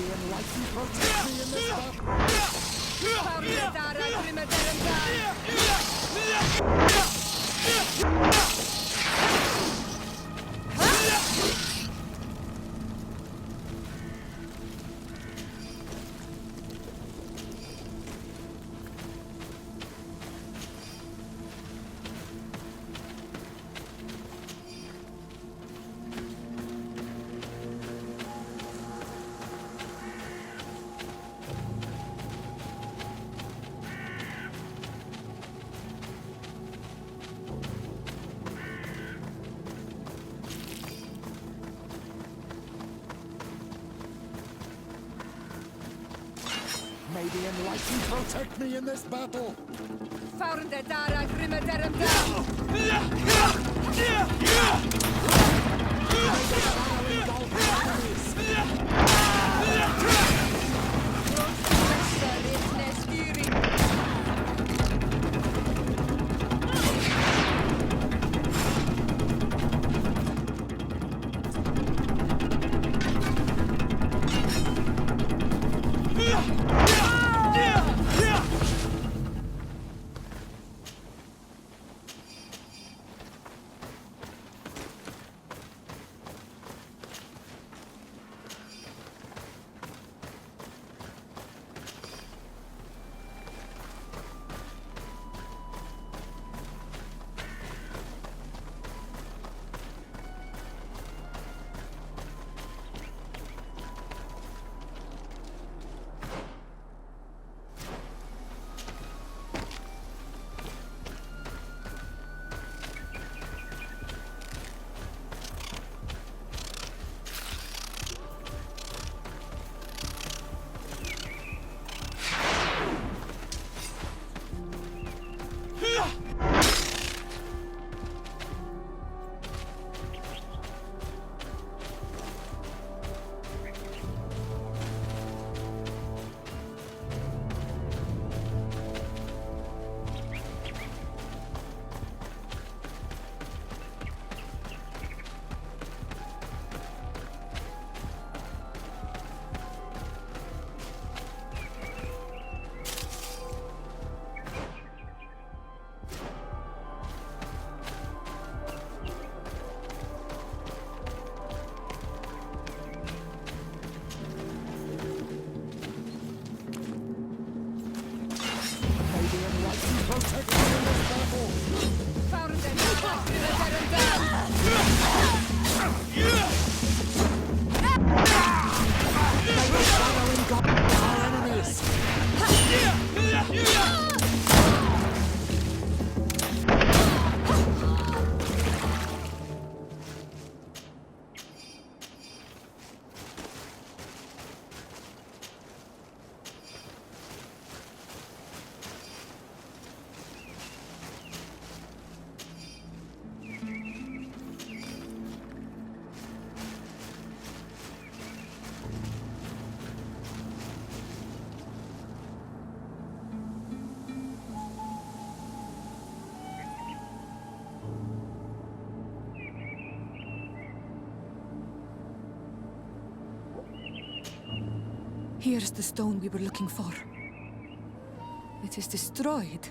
enlightened protect me in this May the enlightened protect me in this battle! Protect me in this Here's the stone we were looking for. It is destroyed.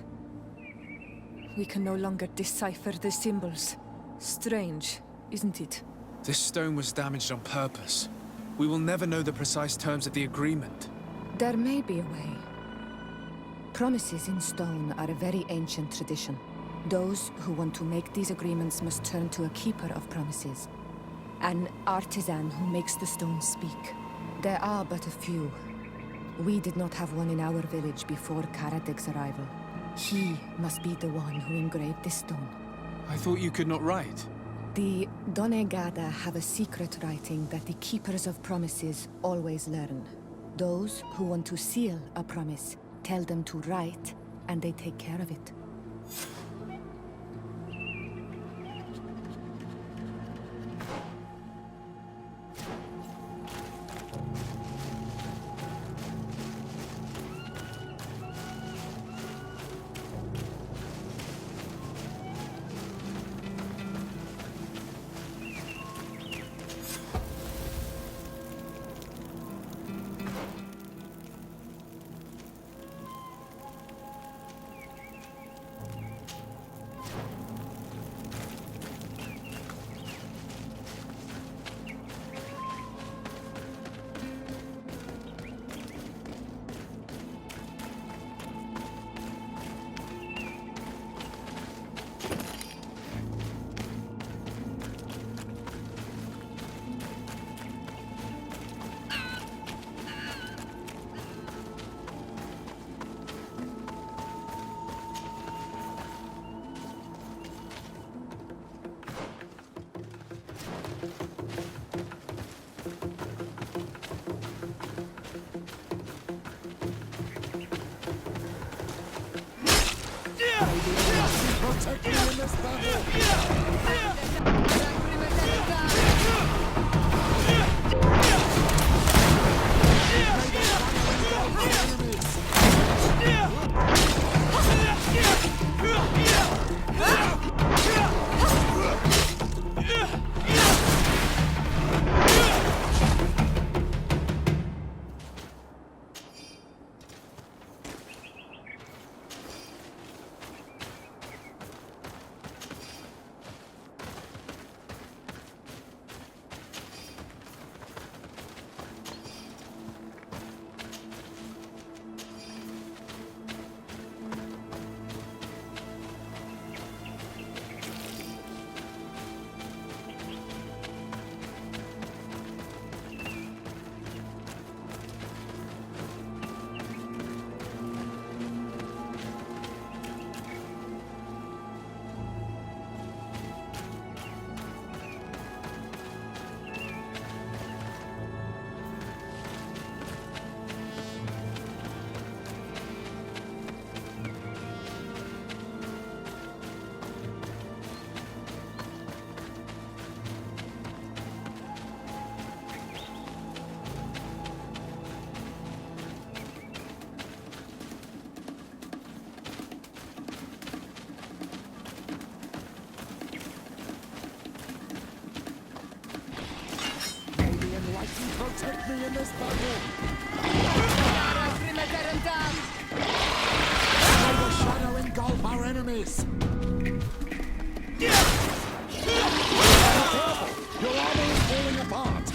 We can no longer decipher the symbols. Strange, isn't it? This stone was damaged on purpose. We will never know the precise terms of the agreement. There may be a way. Promises in stone are a very ancient tradition. Those who want to make these agreements must turn to a keeper of promises. An artisan who makes the stones speak. There are but a few. We did not have one in our village before Karadek's arrival. He must be the one who engraved this stone. I thought you could not write. The Donegada have a secret writing that the keepers of promises always learn. Those who want to seal a promise tell them to write, and they take care of it. protect me in this battle! Protect me in this battle! May the shadow engulf our enemies! Your armor is falling apart!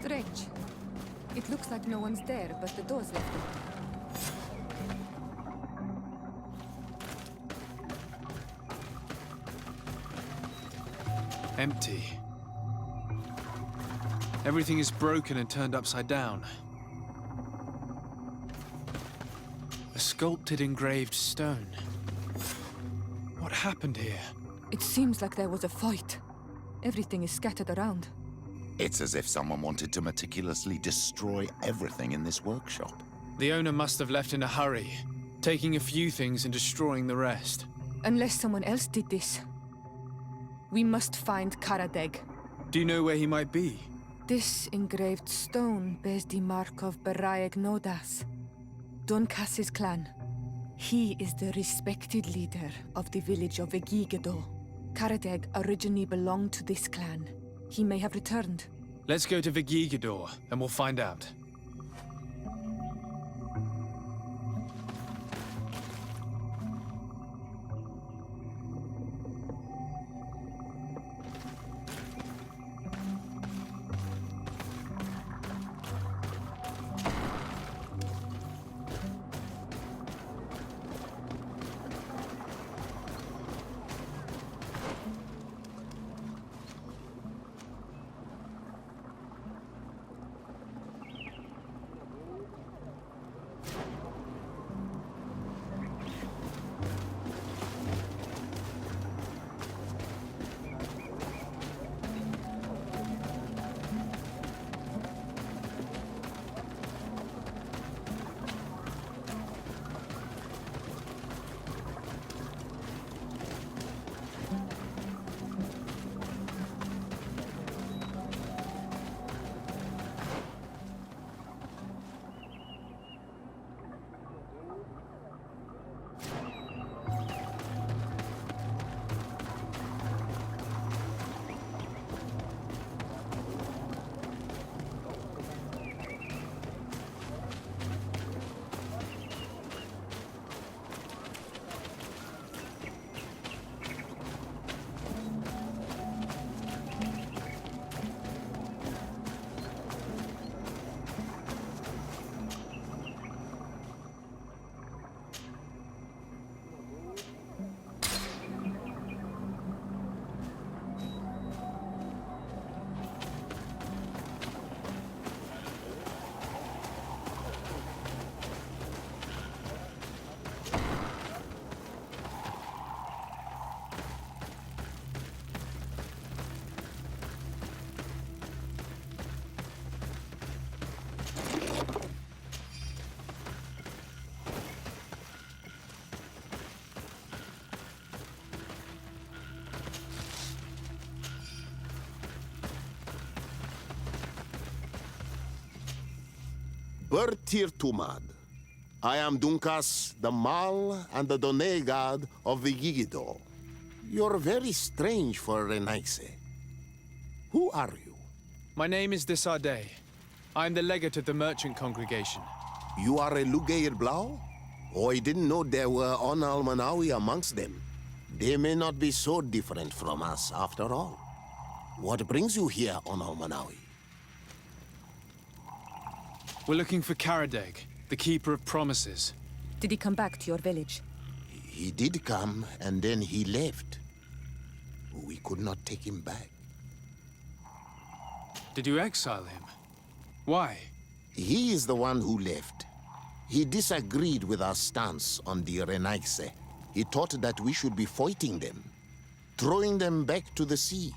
Strange. It looks like no one's there, but the door's left open. Empty. Everything is broken and turned upside down. A sculpted engraved stone. What happened here? It seems like there was a fight. Everything is scattered around. It's as if someone wanted to meticulously destroy everything in this workshop. The owner must have left in a hurry, taking a few things and destroying the rest. Unless someone else did this. We must find Karadeg. Do you know where he might be? This engraved stone bears the mark of Baraeg Nodas, Donkas's clan. He is the respected leader of the village of Vegigedo. Karadeg originally belonged to this clan. He may have returned. Let's go to Vegigador, and we'll find out. Bertir Tumad. I am Dunkas, the Mal and the Done god of the Yigido. You're very strange for Renaise. Who are you? My name is Desade. I'm the legate of the merchant congregation. You are a Lugeir Blau? Oh, I didn't know there were Onal Manawi amongst them. They may not be so different from us after all. What brings you here, Onal Manawi? We're looking for Karadeg, the Keeper of Promises. Did he come back to your village? He did come, and then he left. We could not take him back. Did you exile him? Why? He is the one who left. He disagreed with our stance on the Renaise. He thought that we should be fighting them, throwing them back to the sea.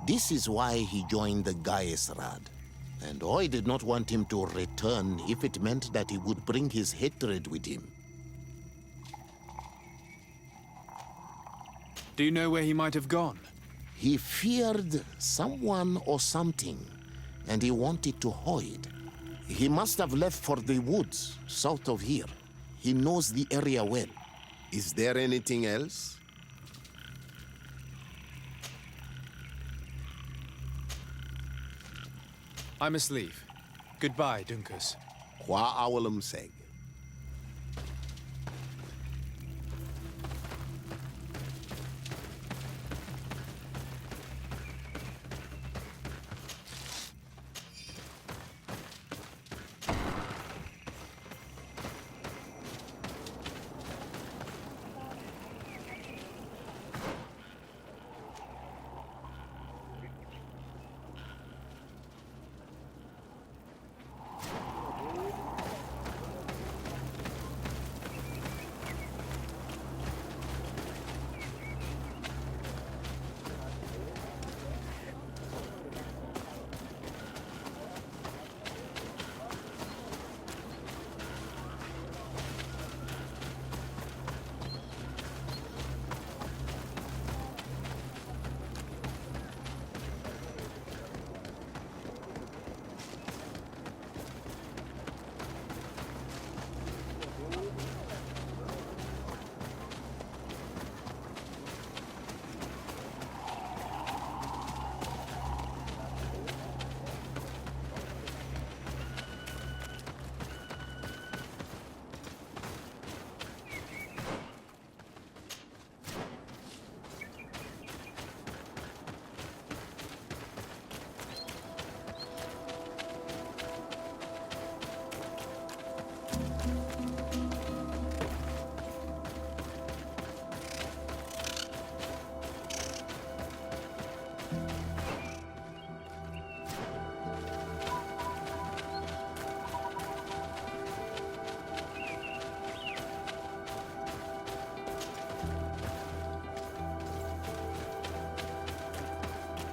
This is why he joined the Gaesrad. And I did not want him to return if it meant that he would bring his hatred with him. Do you know where he might have gone? He feared someone or something, and he wanted to hide. He must have left for the woods, south of here. He knows the area well. Is there anything else? I must leave. Goodbye, Dunkus. Qua awalum seg.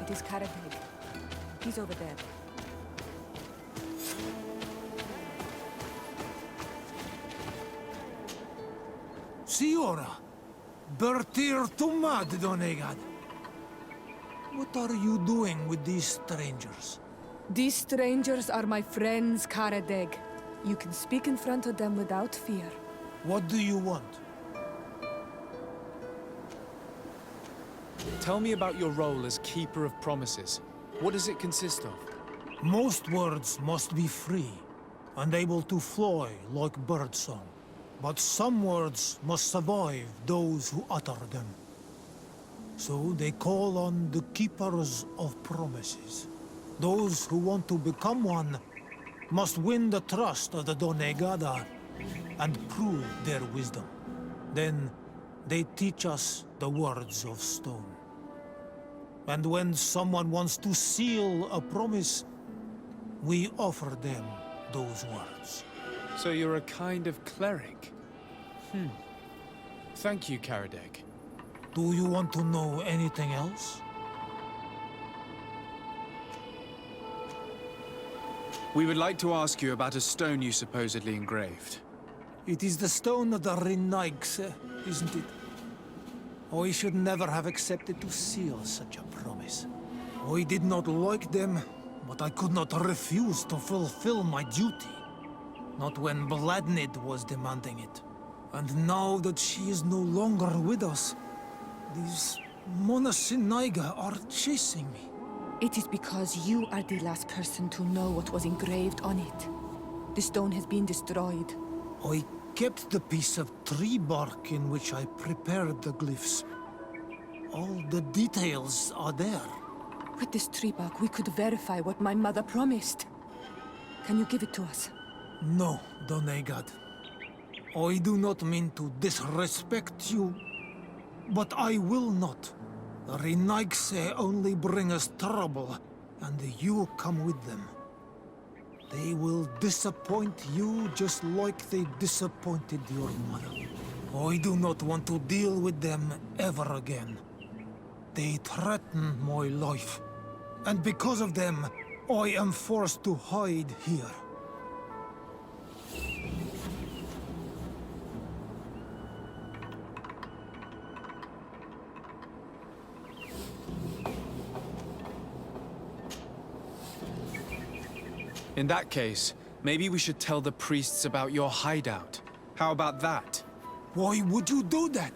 It is Karadeg. He's over there. Siora, Bertir Tumad Donegad. What are you doing with these strangers? These strangers are my friends, Karadeg. You can speak in front of them without fear. What do you want? Tell me about your role as Keeper of Promises. What does it consist of? Most words must be free and able to fly like birdsong. But some words must survive those who utter them. So they call on the Keepers of Promises. Those who want to become one must win the trust of the Donegada and prove their wisdom. Then they teach us the words of stone. And when someone wants to seal a promise, we offer them those words. So you're a kind of cleric? Thank you, Karadeg. Do you want to know anything else? We would like to ask you about a stone you supposedly engraved. It is the stone of the Renaigse, isn't it? I should never have accepted to seal such a promise. I did not like them, but I could not refuse to fulfill my duty. Not when Bladnid was demanding it. And now that she is no longer with us, these Monasinaiga are chasing me. It is because you are the last person to know what was engraved on it. The stone has been destroyed. I kept the piece of tree bark in which I prepared the glyphs. All the details are there. With this tree bark, we could verify what my mother promised. Can you give it to us? No, Donegad. I do not mean to disrespect you, but I will not. The Renaigse only bring us trouble, and you come with them. They will disappoint you just like they disappointed your mother. I do not want to deal with them ever again. They threaten my life, and because of them, I am forced to hide here. In that case, maybe we should tell the priests about your hideout. How about that? Why would you do that?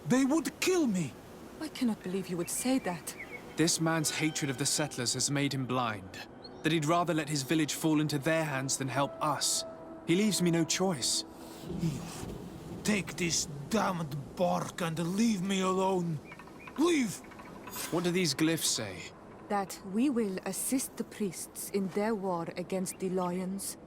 They would kill me. I cannot believe you would say that. This man's hatred of the settlers has made him blind. That he'd rather let his village fall into their hands than help us. He leaves me no choice. Eve, take this damned bark and leave me alone. Leave! What do these glyphs say? That we will assist the priests in their war against the lions,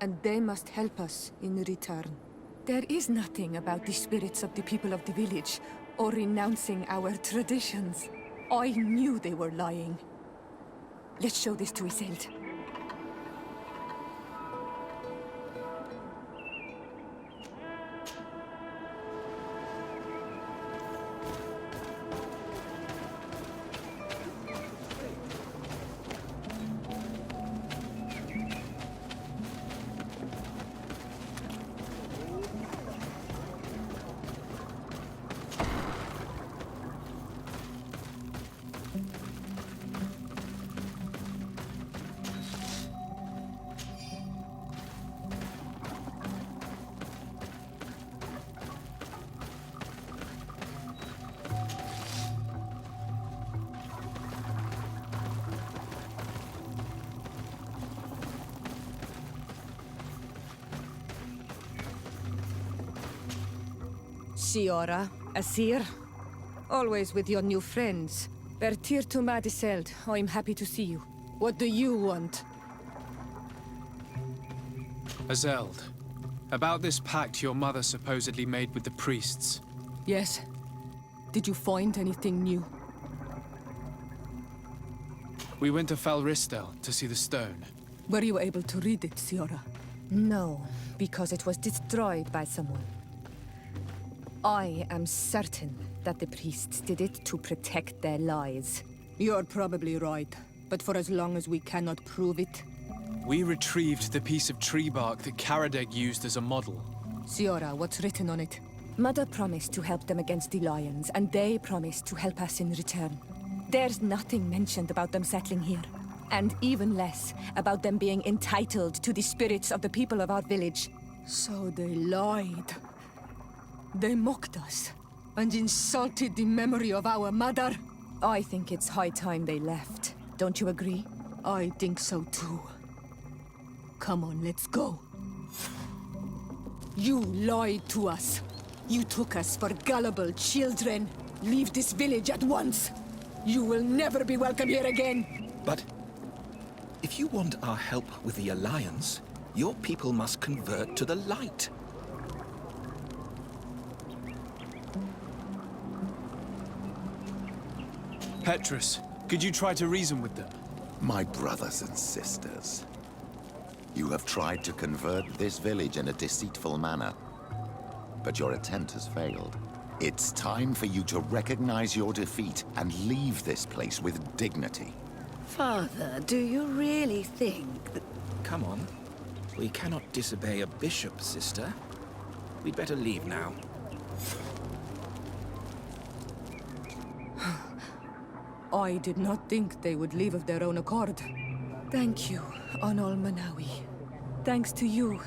and they must help us in return. There is nothing about the spirits of the people of the village, or renouncing our traditions. I knew they were lying. Let's show this to Iselt. Siora, Asir, always with your new friends. Bertir to Madiseld, I'm happy to see you. What do you want? Azeld, about this pact your mother supposedly made with the priests. Yes. Did you find anything new? We went to Falristel to see the stone. Were you able to read it, Siora? No, because it was destroyed by someone. I am certain that the priests did it to protect their lies. You're probably right, but for as long as we cannot prove it. We retrieved the piece of tree bark that Karadeg used as a model. Siora, what's written on it? Mother promised to help them against the lions, and they promised to help us in return. There's nothing mentioned about them settling here, and even less about them being entitled to the spirits of the people of our village. So they lied. They mocked us, and insulted the memory of our mother. I think it's high time they left. Don't you agree? I think so too. Come on, let's go. You lied to us. You took us for gullible children. Leave this village at once. You will never be welcome here again. But if you want our help with the Alliance, your people must convert to the light. Petrus, could you try to reason with them? My brothers and sisters, you have tried to convert this village in a deceitful manner, but your attempt has failed. It's time for you to recognize your defeat and leave this place with dignity. Father, do you really think that... Come on. We cannot disobey a bishop, sister. We'd better leave now. I did not think they would leave of their own accord. Thank you, Onol Manawi. Thanks to you,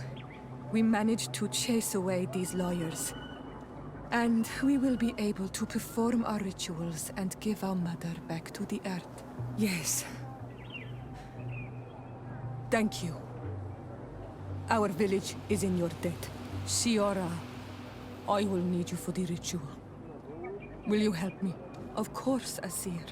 we managed to chase away these lawyers. And we will be able to perform our rituals and give our mother back to the earth. Yes. Thank you. Our village is in your debt. Siora, I will need you for the ritual. Will you help me? Of course, Asir.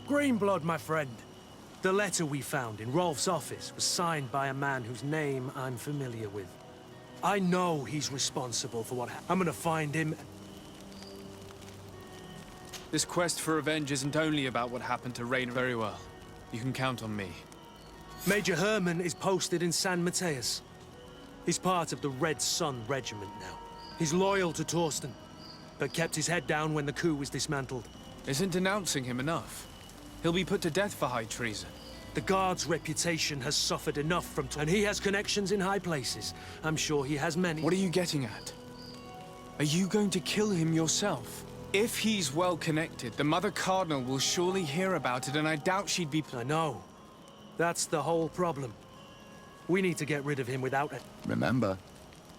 Greenblood, my friend. The letter we found in Rolf's office was signed by a man whose name I'm familiar with. I know he's responsible for what happened. I'm gonna find him. This quest for revenge isn't only about what happened to Rain. Very well. You can count on me. Major Herman is posted in San Mateus. He's part of the Red Sun Regiment now. He's loyal to Torsten, but kept his head down when the coup was dismantled. Isn't denouncing him enough? He'll be put to death for high treason. The Guard's reputation has suffered enough from... And he has connections in high places. I'm sure he has many. What are you getting at? Are you going to kill him yourself? If he's well connected, the Mother Cardinal will surely hear about it, and I doubt she'd be... I know. That's the whole problem. We need to get rid of him without it. Remember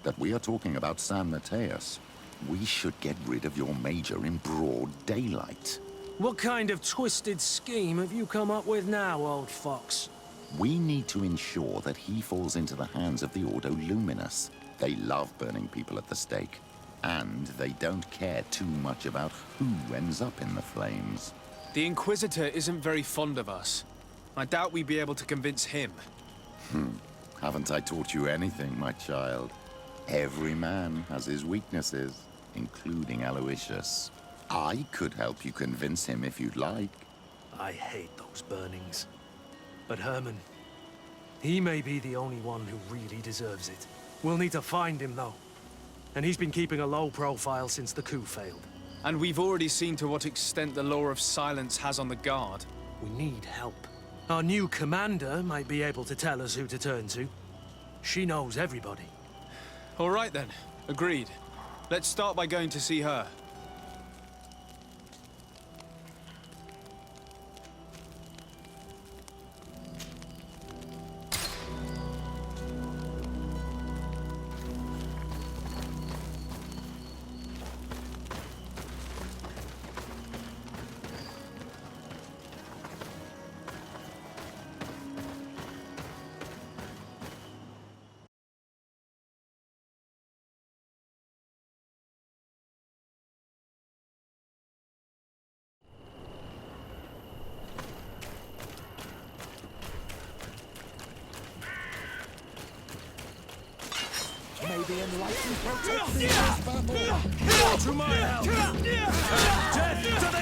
that we are talking about San Mateus. We should get rid of your major in broad daylight. What kind of twisted scheme have you come up with now, old fox? We need to ensure that he falls into the hands of the Ordo Luminous. They love burning people at the stake, and they don't care too much about who ends up in the flames. The Inquisitor isn't very fond of us. I doubt we'd be able to convince him. Haven't I taught you anything, my child? Every man has his weaknesses, including Aloysius. I could help you convince him if you'd like. I hate those burnings. But Herman, he may be the only one who really deserves it. We'll need to find him, though. And he's been keeping a low profile since the coup failed. And we've already seen to what extent the law of silence has on the Guard. We need help. Our new commander might be able to tell us who to turn to. She knows everybody. All right then, agreed. Let's start by going to see her. Maybe enlightened protect me in this battle. To my help! Death to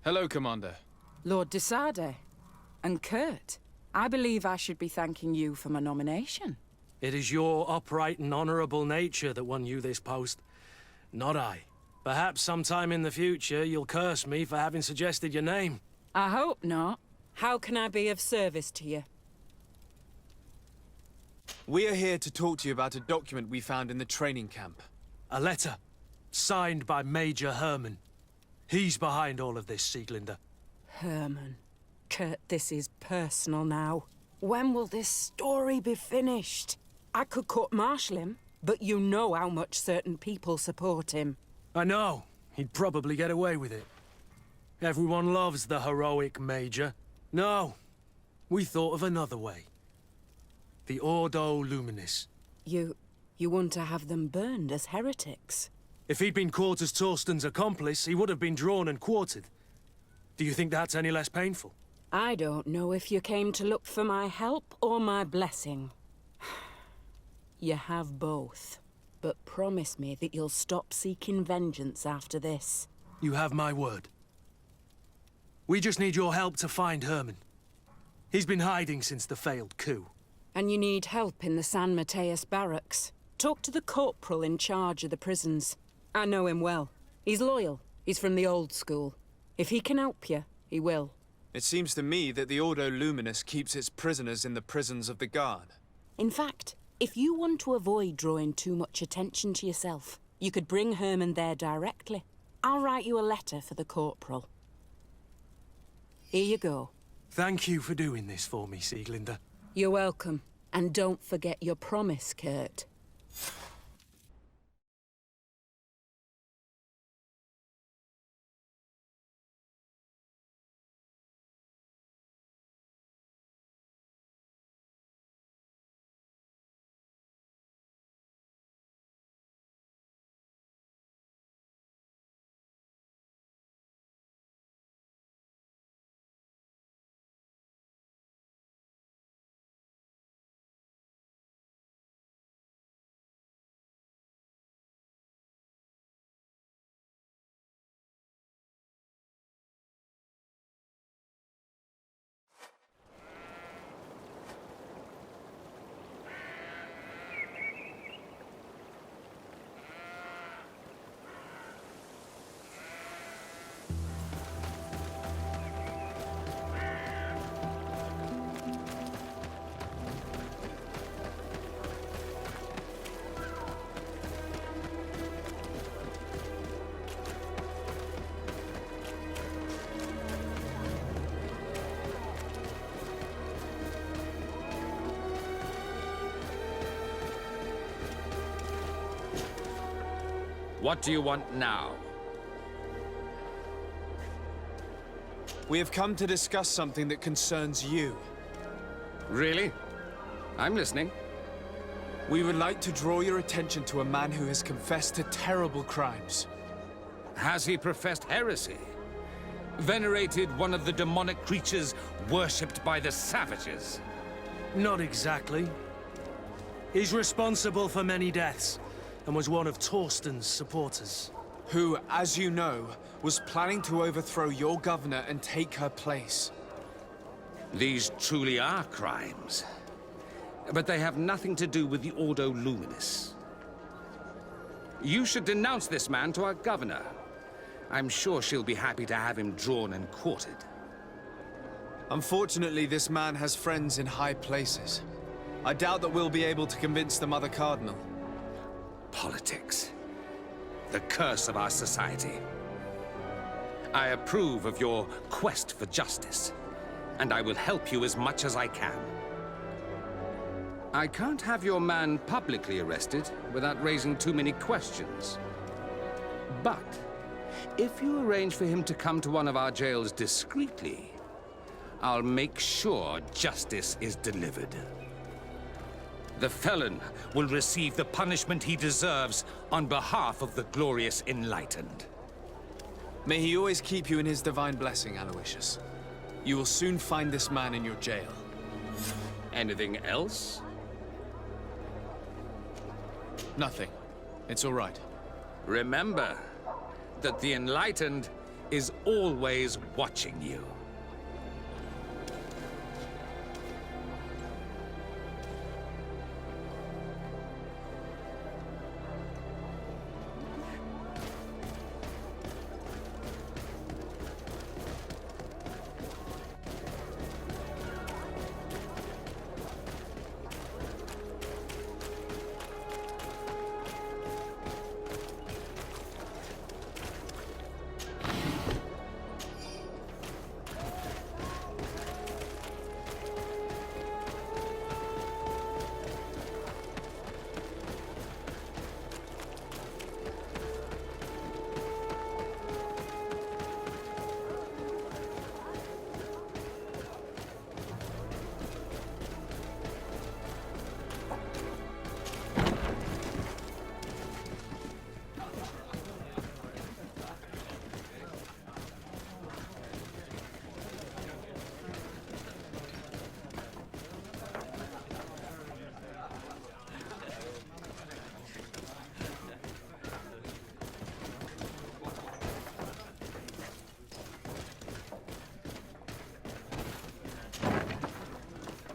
Hello, Commander. Lord de Sade. And Kurt. I believe I should be thanking you for my nomination. It is your upright and honorable nature that won you this post, not I. Perhaps sometime in the future you'll curse me for having suggested your name. I hope not. How can I be of service to you? We are here to talk to you about a document we found in the training camp. A letter, signed by Major Herman. He's behind all of this, Sieglinder. Herman. Kurt, this is personal now. When will this story be finished? I could court-martial him, but you know how much certain people support him. I know. He'd probably get away with it. Everyone loves the heroic Major. No, we thought of another way. The Ordo Luminis. You want to have them burned as heretics? If he'd been caught as Torsten's accomplice, he would have been drawn and quartered. Do you think that's any less painful? I don't know if you came to look for my help or my blessing. You have both. But promise me that you'll stop seeking vengeance after this. You have my word. We just need your help to find Herman. He's been hiding since the failed coup. And you need help in the San Mateus barracks. Talk to the corporal in charge of the prisons. I know him well. He's loyal. He's from the old school. If he can help you, he will. It seems to me that the Ordo Luminis keeps its prisoners in the prisons of the Guard. In fact, if you want to avoid drawing too much attention to yourself, you could bring Herman there directly. I'll write you a letter for the corporal. Here you go. Thank you for doing this for me, Sieglinder. You're welcome. And don't forget your promise, Kurt. What do you want now? We have come to discuss something that concerns you. Really? I'm listening. We would like to draw your attention to a man who has confessed to terrible crimes. Has he professed heresy? Venerated one of the demonic creatures worshipped by the savages? Not exactly. He's responsible for many deaths, and was one of Torsten's supporters. Who, as you know, was planning to overthrow your governor and take her place. These truly are crimes. But they have nothing to do with the Ordo Luminis. You should denounce this man to our governor. I'm sure she'll be happy to have him drawn and quartered. Unfortunately, this man has friends in high places. I doubt that we'll be able to convince the Mother Cardinal. Politics. The curse of our society. I approve of your quest for justice, and I will help you as much as I can. I can't have your man publicly arrested without raising too many questions. But if you arrange for him to come to one of our jails discreetly, I'll make sure justice is delivered. The felon will receive the punishment he deserves on behalf of the glorious Enlightened. May he always keep you in his divine blessing, Aloysius. You will soon find this man in your jail. Anything else? Nothing. It's all right. Remember that the Enlightened is always watching you.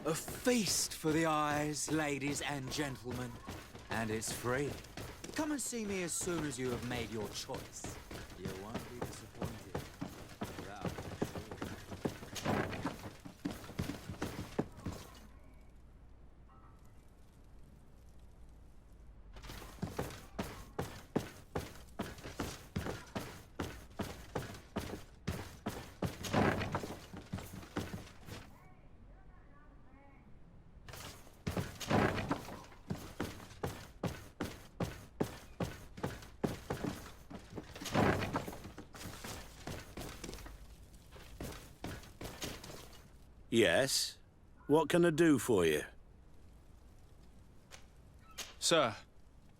A feast for the eyes, ladies and gentlemen. And it's free. Come and see me as soon as you have made your choice. You won't be disappointed. That I'm sure. Yes? What can I do for you? Sir,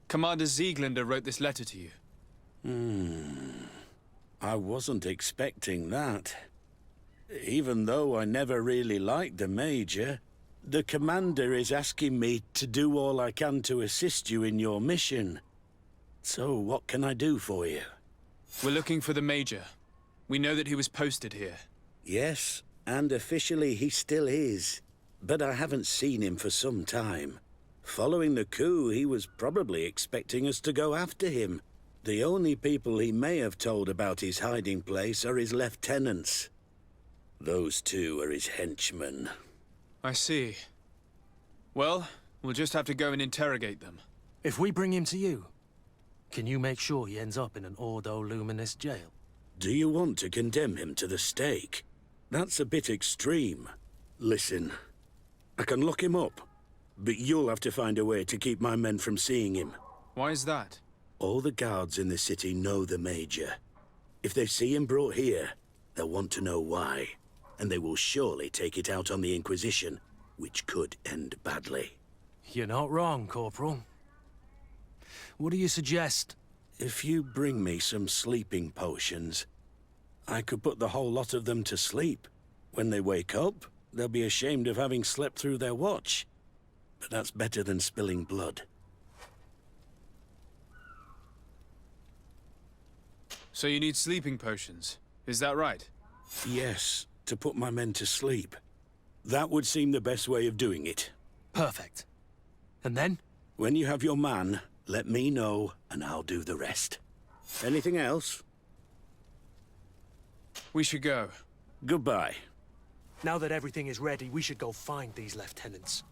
Commander Zieglander wrote this letter to you. I wasn't expecting that. Even though I never really liked the Major, the Commander is asking me to do all I can to assist you in your mission. So what can I do for you? We're looking for the Major. We know that he was posted here. Yes, and officially he still is. But I haven't seen him for some time. Following the coup, he was probably expecting us to go after him. The only people he may have told about his hiding place are his lieutenants. Those two are his henchmen. I see. Well, we'll just have to go and interrogate them. If we bring him to you, can you make sure he ends up in an Ordo Luminous jail? Do you want to condemn him to the stake? That's a bit extreme. Listen, I can lock him up, but you'll have to find a way to keep my men from seeing him. Why is that? All the guards in the city know the Major. If they see him brought here, they'll want to know why. And they will surely take it out on the Inquisition, which could end badly. You're not wrong, Corporal. What do you suggest? If you bring me some sleeping potions, I could put the whole lot of them to sleep. When they wake up, they'll be ashamed of having slept through their watch. But that's better than spilling blood. So you need sleeping potions, is that right? Yes, to put my men to sleep. That would seem the best way of doing it. Perfect. And then? When you have your man, let me know, and I'll do the rest. Anything else? We should go. Goodbye. Now that everything is ready, we should go find these lieutenants.